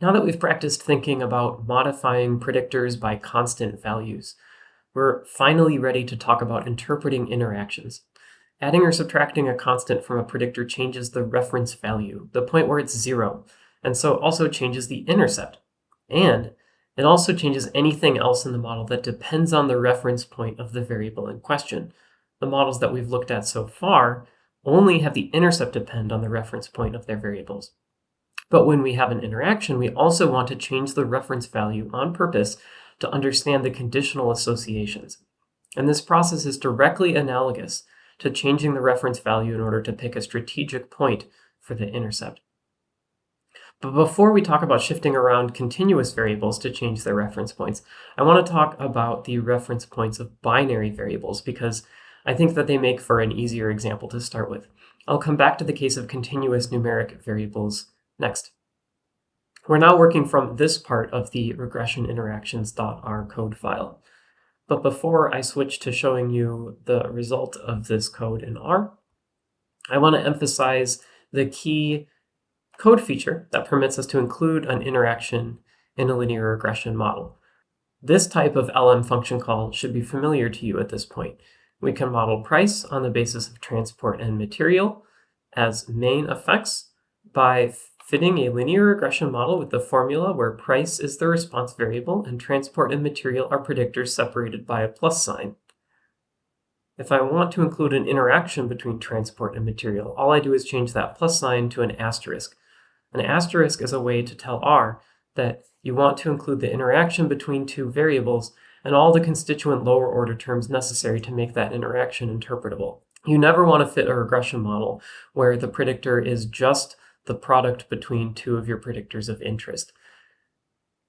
Now that we've practiced thinking about modifying predictors by constant values, we're finally ready to talk about interpreting interactions. Adding or subtracting a constant from a predictor changes the reference value, the point where it's zero, and so also changes the intercept. And it also changes anything else in the model that depends on the reference point of the variable in question. The models that we've looked at so far only have the intercept depend on the reference point of their variables. But when we have an interaction, we also want to change the reference value on purpose to understand the conditional associations. And this process is directly analogous to changing the reference value in order to pick a strategic point for the intercept. But before we talk about shifting around continuous variables to change their reference points, I want to talk about the reference points of binary variables because I think that they make for an easier example to start with. I'll come back to the case of continuous numeric variables next. We're now working from this part of the regression interactions.r code file. But before I switch to showing you the result of this code in R, I want to emphasize the key code feature that permits us to include an interaction in a linear regression model. This type of LM function call should be familiar to you at this point. We can model price on the basis of transport and material as main effects by fitting a linear regression model with the formula where price is the response variable and transport and material are predictors separated by a plus sign. If I want to include an interaction between transport and material, all I do is change that plus sign to an asterisk. An asterisk is a way to tell R that you want to include the interaction between two variables and all the constituent lower order terms necessary to make that interaction interpretable. You never want to fit a regression model where the predictor is just the product between two of your predictors of interest.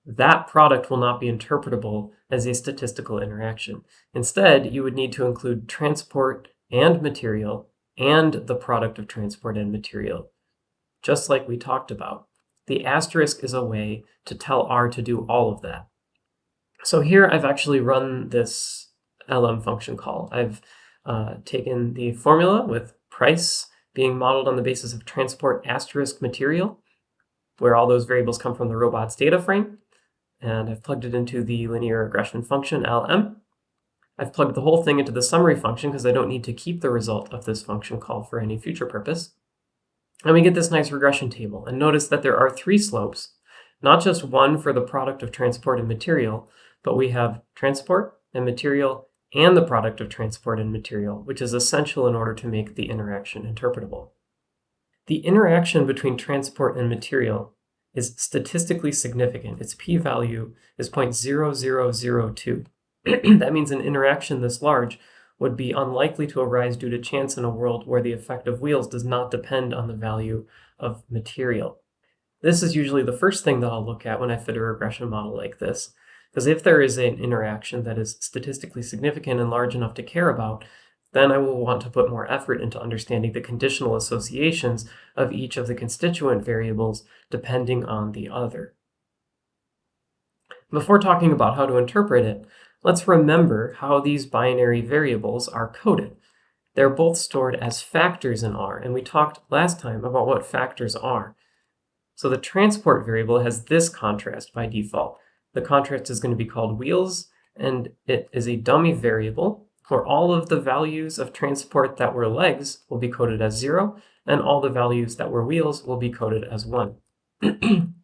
That product will not be interpretable as a statistical interaction. Instead, you would need to include transport and material and the product of transport and material, just like we talked about. The asterisk is a way to tell R to do all of that. So here I've actually run this LM function call. I've taken the formula with price being modeled on the basis of transport asterisk material, where all those variables come from the robot's data frame, and I've plugged it into the linear regression function LM. I've plugged the whole thing into the summary function because I don't need to keep the result of this function call for any future purpose. And we get this nice regression table. And notice that there are three slopes, not just one for the product of transport and material, but we have transport and material and the product of transport and material, which is essential in order to make the interaction interpretable. The interaction between transport and material is statistically significant. Its p-value is 0.0002. That means an interaction this large would be unlikely to arise due to chance in a world where the effect of wheels does not depend on the value of material. This is usually the first thing that I'll look at when I fit a regression model like this, because if there is an interaction that is statistically significant and large enough to care about, then I will want to put more effort into understanding the conditional associations of each of the constituent variables depending on the other. Before talking about how to interpret it, let's remember how these binary variables are coded. They're both stored as factors in R, and we talked last time about what factors are. So the transport variable has this contrast by default. The contrast is going to be called wheels, and it is a dummy variable where all of the values of transport that were legs will be coded as 0, and all the values that were wheels will be coded as 1.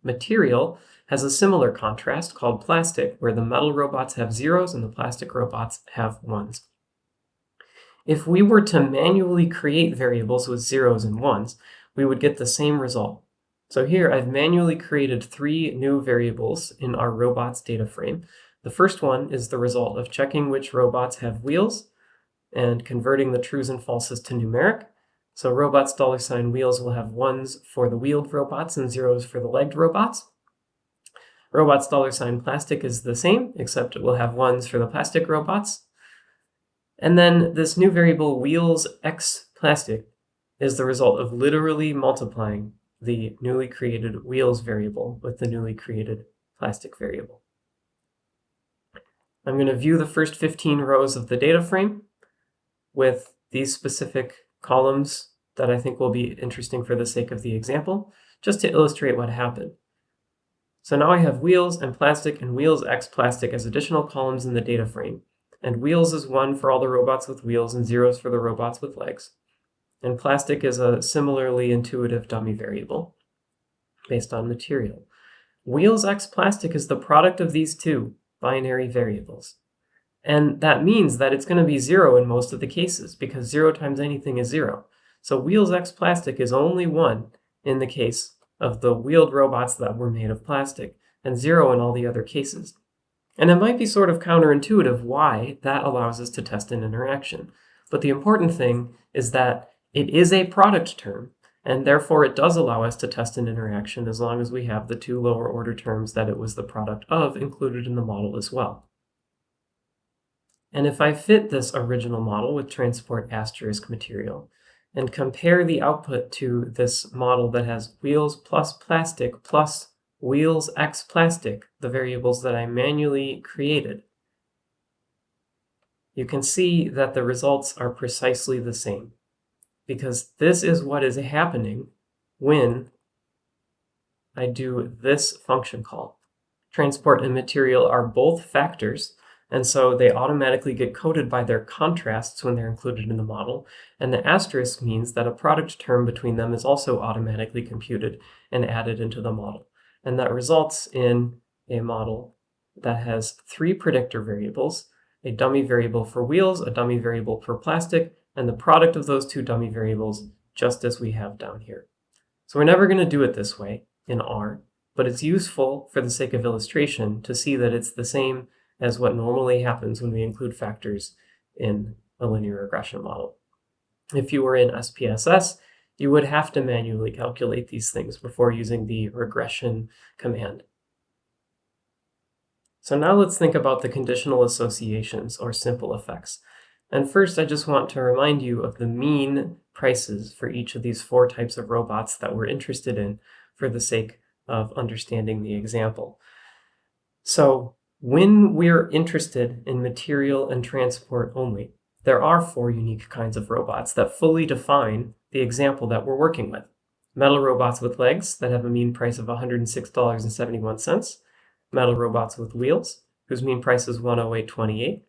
Material has a similar contrast called plastic, where the metal robots have 0s and the plastic robots have 1s. If we were to manually create variables with 0s and 1s, we would get the same result. So here I've manually created 3 new variables in our robots data frame. The first one is the result of checking which robots have wheels and converting the trues and falses to numeric. So robots $wheels will have 1s for the wheeled robots and 0s for the legged robots. Robots $plastic is the same, except it will have 1s for the plastic robots. And then this new variable wheels x plastic is the result of literally multiplying the newly created wheels variable with the newly created plastic variable. I'm going to view the first 15 rows of the data frame with these specific columns that I think will be interesting for the sake of the example, just to illustrate what happened. So now I have wheels and wheels x plastic as additional columns in the data frame. And wheels is 1 for all the robots with wheels and 0s for the robots with legs. And plastic is a similarly intuitive dummy variable based on material. Wheels x plastic is the product of these two binary variables. And that means that it's going to be 0 in most of the cases, because 0 times anything is 0. So wheels x plastic is only 1 in the case of the wheeled robots that were made of plastic, and 0 in all the other cases. And it might be sort of counterintuitive why that allows us to test an interaction. But the important thing is that it is a product term, and therefore it does allow us to test an interaction as long as we have the two lower order terms that it was the product of included in the model as well. And if I fit this original model with transport asterisk material and compare the output to this model that has wheels plus plastic plus wheels x plastic, the variables that I manually created, you can see that the results are precisely the same, because this is what is happening when I do this function call. Transport and material are both factors, and so they automatically get coded by their contrasts when they're included in the model, and the asterisk means that a product term between them is also automatically computed and added into the model. And that results in a model that has 3 predictor variables, a dummy variable for wheels, a dummy variable for plastic, and the product of those 2 dummy variables, just as we have down here. So we're never going to do it this way in R, but it's useful for the sake of illustration to see that it's the same as what normally happens when we include factors in a linear regression model. If you were in SPSS, you would have to manually calculate these things before using the regression command. So now let's think about the conditional associations or simple effects. And first, I just want to remind you of the mean prices for each of these 4 types of robots that we're interested in for the sake of understanding the example. So when we're interested in material and transport only, there are 4 unique kinds of robots that fully define the example that we're working with. Metal robots with legs that have a mean price of $106.71, metal robots with wheels, whose mean price is $108.28,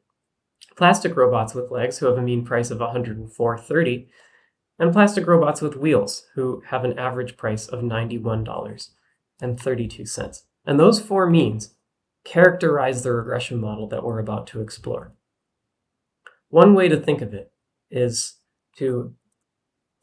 plastic robots with legs who have a mean price of $104.30, and plastic robots with wheels who have an average price of $91.32. And those 4 means characterize the regression model that we're about to explore. One way to think of it is to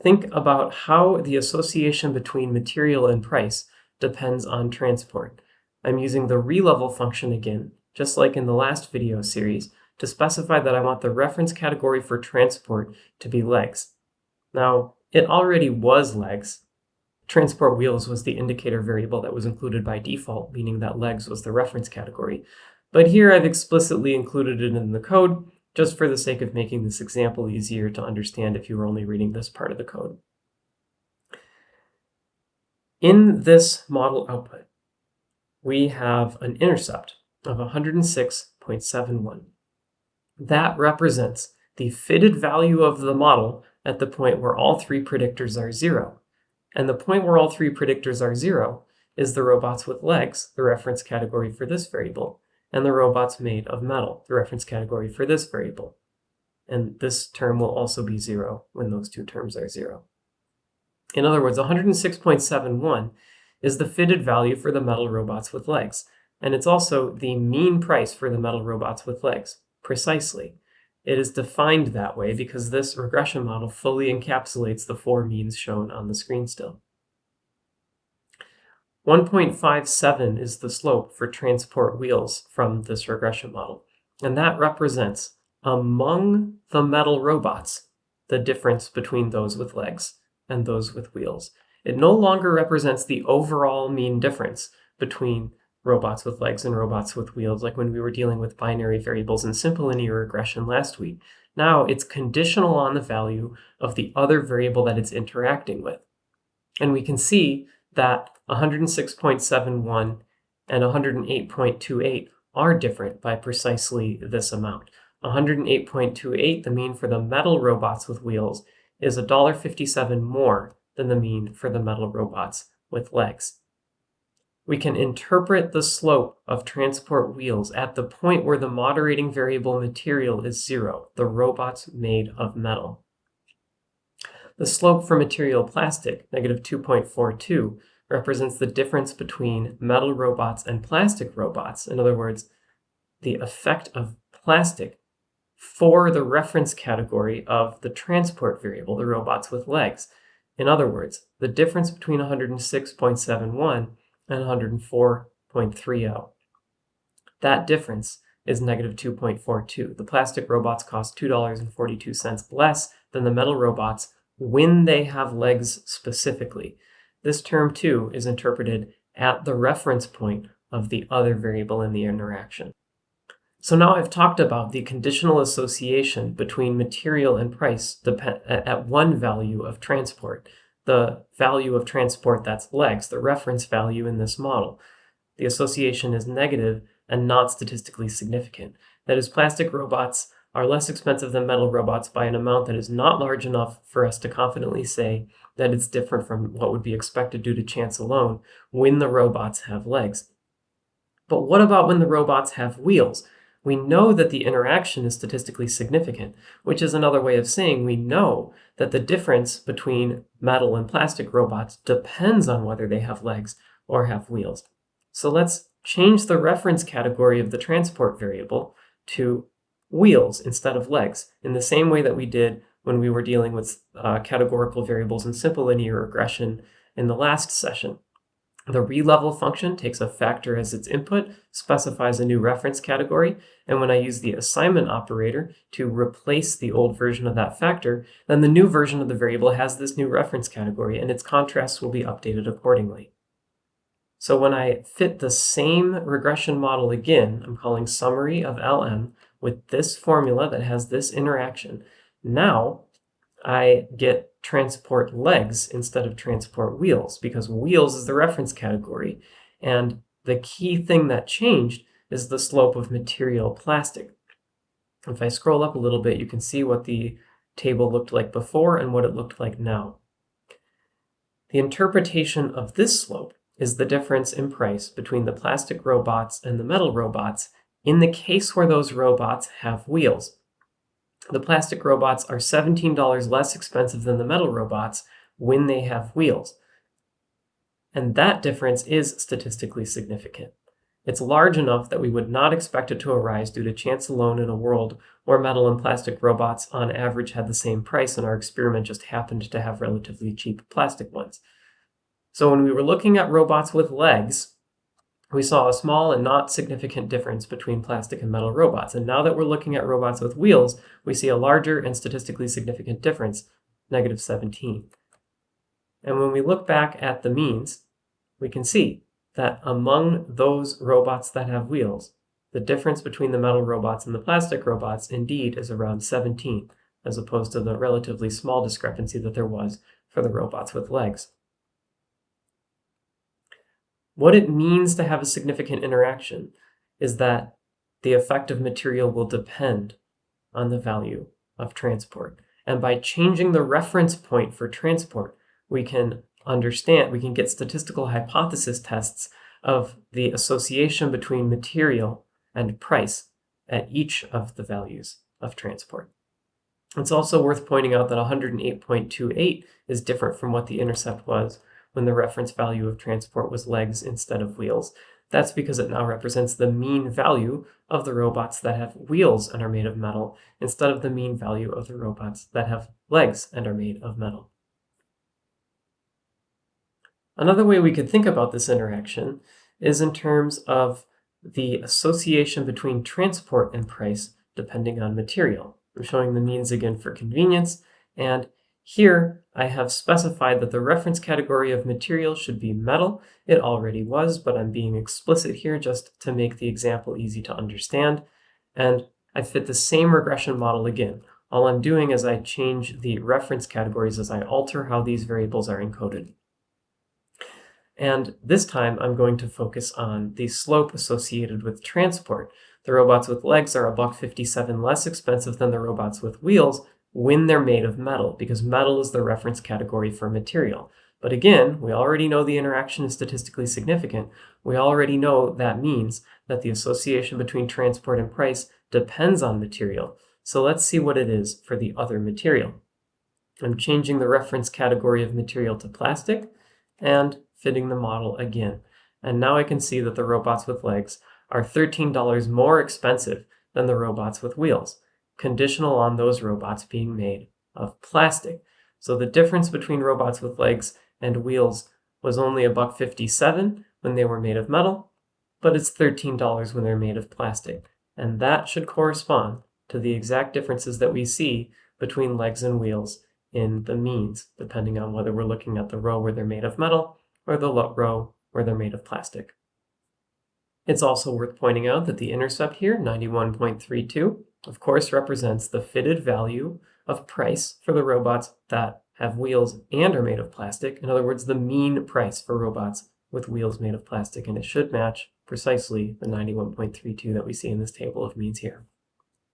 think about how the association between material and price depends on transport. I'm using the relevel function again, just like in the last video series, to specify that I want the reference category for transport to be legs. Now, it already was legs. Transport wheels was the indicator variable that was included by default, meaning that legs was the reference category. But here I've explicitly included it in the code, just for the sake of making this example easier to understand if you were only reading this part of the code. In this model output, we have an intercept of 106.71. That represents the fitted value of the model at the point where all 3 predictors are 0. And the point where all 3 predictors are 0 is the robots with legs, the reference category for this variable, and the robots made of metal, the reference category for this variable. And this term will also be 0 when those 2 terms are 0. In other words, 106.71 is the fitted value for the metal robots with legs, and it's also the mean price for the metal robots with legs, precisely. It is defined that way because this regression model fully encapsulates the 4 means shown on the screen still. 1.57 is the slope for transport wheels from this regression model, and that represents, among the metal robots, the difference between those with legs and those with wheels. It no longer represents the overall mean difference between robots with legs and robots with wheels, like when we were dealing with binary variables in simple linear regression last week. Now it's conditional on the value of the other variable that it's interacting with. And we can see that 106.71 and 108.28 are different by precisely this amount. 108.28, the mean for the metal robots with wheels, is $1.57 more than the mean for the metal robots with legs. we can interpret the slope of transport wheels at the point where the moderating variable material is 0, the robots made of metal. The slope for material plastic, negative 2.42, represents the difference between metal robots and plastic robots. In other words, the effect of plastic for the reference category of the transport variable, the robots with legs. In other words, the difference between 106.71 and 104.30. That difference is negative 2.42. The plastic robots cost $2.42 less than the metal robots when they have legs specifically. This term, too, is interpreted at the reference point of the other variable in the interaction. So now I've talked about the conditional association between material and price at one value of transport, the value of transport that's legs, the reference value in this model. The association is negative and not statistically significant. That is, plastic robots are less expensive than metal robots by an amount that is not large enough for us to confidently say that it's different from what would be expected due to chance alone when the robots have legs. But what about when the robots have wheels? We know that the interaction is statistically significant, which is another way of saying we know that the difference between metal and plastic robots depends on whether they have legs or have wheels. So let's change the reference category of the transport variable to wheels instead of legs, in the same way that we did when we were dealing with categorical variables in simple linear regression in the last session. The relevel function takes a factor as its input, specifies a new reference category, and when I use the assignment operator to replace the old version of that factor, then the new version of the variable has this new reference category, and its contrasts will be updated accordingly. So when I fit the same regression model again, I'm calling summary of LM, with this formula that has this interaction. Now I get transport legs instead of transport wheels, because wheels is the reference category. And the key thing that changed is the slope of material plastic. If I scroll up a little bit, you can see what the table looked like before and what it looked like now. The interpretation of this slope is the difference in price between the plastic robots and the metal robots in the case where those robots have wheels. The plastic robots are $17 less expensive than the metal robots when they have wheels. And that difference is statistically significant. It's large enough that we would not expect it to arise due to chance alone in a world where metal and plastic robots on average had the same price and our experiment just happened to have relatively cheap plastic ones. So when we were looking at robots with legs, we saw a small and not significant difference between plastic and metal robots. And now that we're looking at robots with wheels, we see a larger and statistically significant difference, negative 17. And when we look back at the means, we can see that among those robots that have wheels, the difference between the metal robots and the plastic robots indeed is around 17, as opposed to the relatively small discrepancy that there was for the robots with legs. What it means to have a significant interaction is that the effect of material will depend on the value of transport. And by changing the reference point for transport, we can get statistical hypothesis tests of the association between material and price at each of the values of transport. It's also worth pointing out that 108.28 is different from what the intercept was when the reference value of transport was legs instead of wheels. That's because it now represents the mean value of the robots that have wheels and are made of metal, instead of the mean value of the robots that have legs and are made of metal. Another way we could think about this interaction is in terms of the association between transport and price depending on material. I'm showing the means again for convenience, and here I have specified that the reference category of material should be metal. It already was, but I'm being explicit here just to make the example easy to understand. And I fit the same regression model again. All I'm doing is I change the reference categories as I alter how these variables are encoded. And this time I'm going to focus on the slope associated with transport. The robots with legs are $1.57 less expensive than the robots with wheels when they're made of metal, because metal is the reference category for material. But again, we already know the interaction is statistically significant. We already know that means that the association between transport and price depends on material. So let's see what it is for the other material. I'm changing the reference category of material to plastic and fitting the model again. And now I can see that the robots with legs are $13 more expensive than the robots with wheels, conditional on those robots being made of plastic. So the difference between robots with legs and wheels was only $1.57 when they were made of metal, but it's $13 when they're made of plastic. And that should correspond to the exact differences that we see between legs and wheels in the means, depending on whether we're looking at the row where they're made of metal or the row where they're made of plastic. It's also worth pointing out that the intercept here, 91.32, of course represents the fitted value of price for the robots that have wheels and are made of plastic. In other words, the mean price for robots with wheels made of plastic, and it should match precisely the 91.32 that we see in this table of means here.